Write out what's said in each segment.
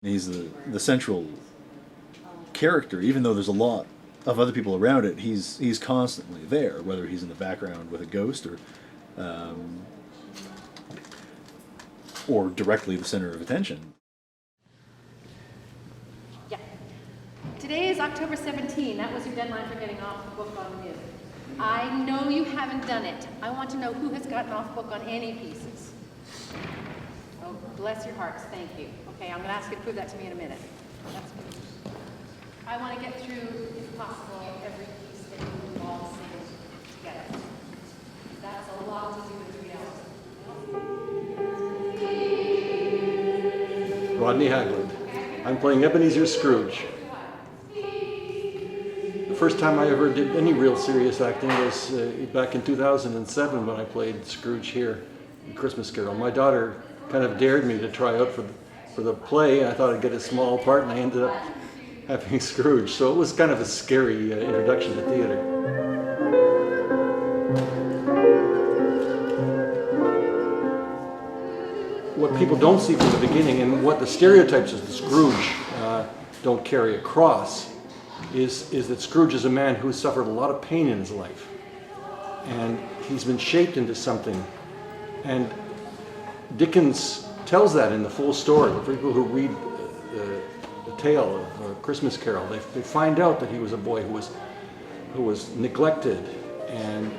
He's the central character, even though there's a lot of other people around it. He's constantly there, whether he's in the background with a ghost um, or directly the center of attention. Yeah. Today is October 17. That was your deadline for getting off the book on music. I know you haven't done it. I want to know who has gotten off book on any pieces. Oh, bless your hearts. Thank you. Okay, I'm going to ask you to prove that to me in a minute. That's good. I want to get through, if possible, every piece that you all sing together. That's a lot to do with 3 hours. Rodney Haglund. I'm playing Ebenezer Scrooge. The first time I ever did any real serious acting was back in 2007 when I played Scrooge here in Christmas Carol. My daughter kind of dared me to try out for the play. I thought I'd get a small part, and I ended up having Scrooge. So it was kind of a scary introduction to theater. What people don't see from the beginning, and what the stereotypes of the Scrooge don't carry across, is that Scrooge is a man who suffered a lot of pain in his life. And he's been shaped into something. And Dickens tells that in the full story. For people who read the tale of A Christmas Carol, they find out that he was a boy who was neglected and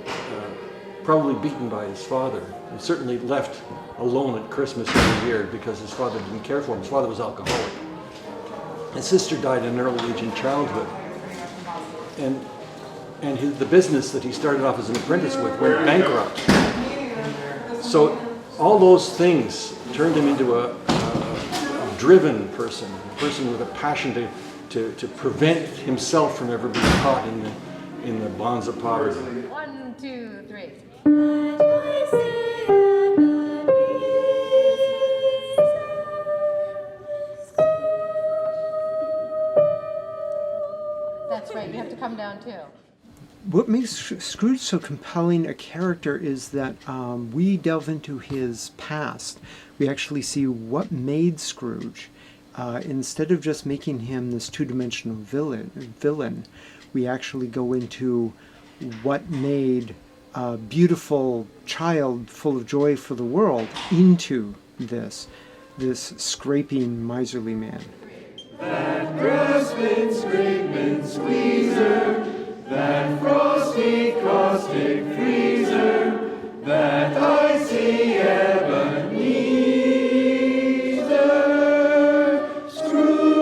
probably beaten by his father, and certainly left alone at Christmas every year because his father didn't care for him. His father was alcoholic. His sister died at an early age in childhood. And the business that he started off as an apprentice with went bankrupt. So all those things turned him into a driven person, a person with a passion to prevent himself from ever being caught in the bonds of poverty. 1, 2, 3. That's right, you have to come down too. What makes Scrooge so compelling a character is that we delve into his past. We actually see what made Scrooge. Instead of just making him this two-dimensional villain, we actually go into what made a beautiful child full of joy for the world into this scraping, miserly man. That grasping, scraping squeezer, that frosty caustic freezer, that icy Ebenezer Scrooge.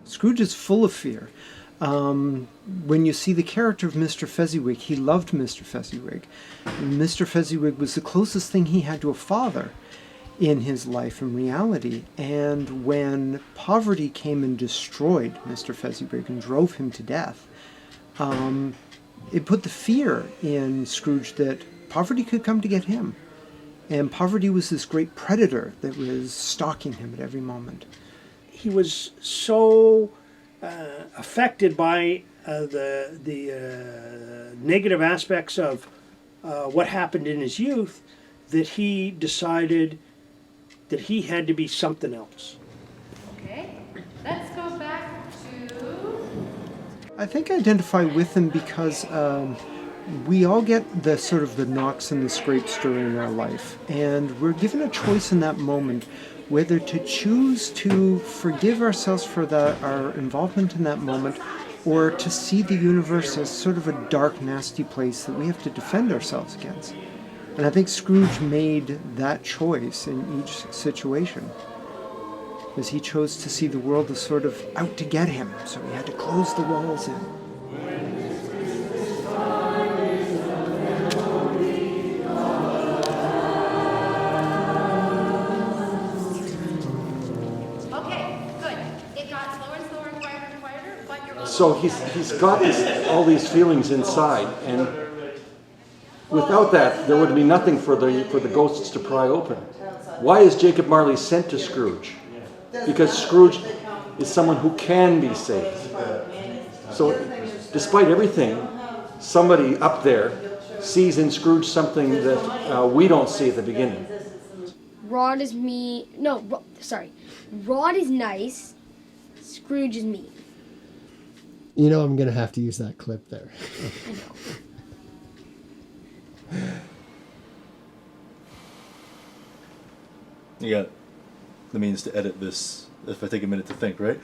Scrooge is full of fear. When you see the character of Mr. Fezziwig, he loved Mr. Fezziwig. Mr. Fezziwig was the closest thing he had to a father in his life and reality. And when poverty came and destroyed Mr. Fezziwig and drove him to death, it put the fear in Scrooge that poverty could come to get him. And poverty was this great predator that was stalking him at every moment. He was so affected by the negative aspects of what happened in his youth that he decided that he had to be something else. Okay, let's go back to... I think I identify with him because we all get the sort of the knocks and the scrapes during our life, and we're given a choice in that moment whether to choose to forgive ourselves for our involvement in that moment, or to see the universe as sort of a dark, nasty place that we have to defend ourselves against. And I think Scrooge made that choice in each situation, because he chose to see the world as sort of out to get him, so he had to close the walls in. So he's got all these feelings inside, and without that, there would be nothing for the ghosts to pry open. Why is Jacob Marley sent to Scrooge? Because Scrooge is someone who can be saved. So, despite everything, somebody up there sees in Scrooge something that we don't see at the beginning. Rod is me. No, sorry. Rod is nice. Scrooge is mean. You know I'm gonna have to use that clip there. I know. You got the means to edit this if I take a minute to think, right?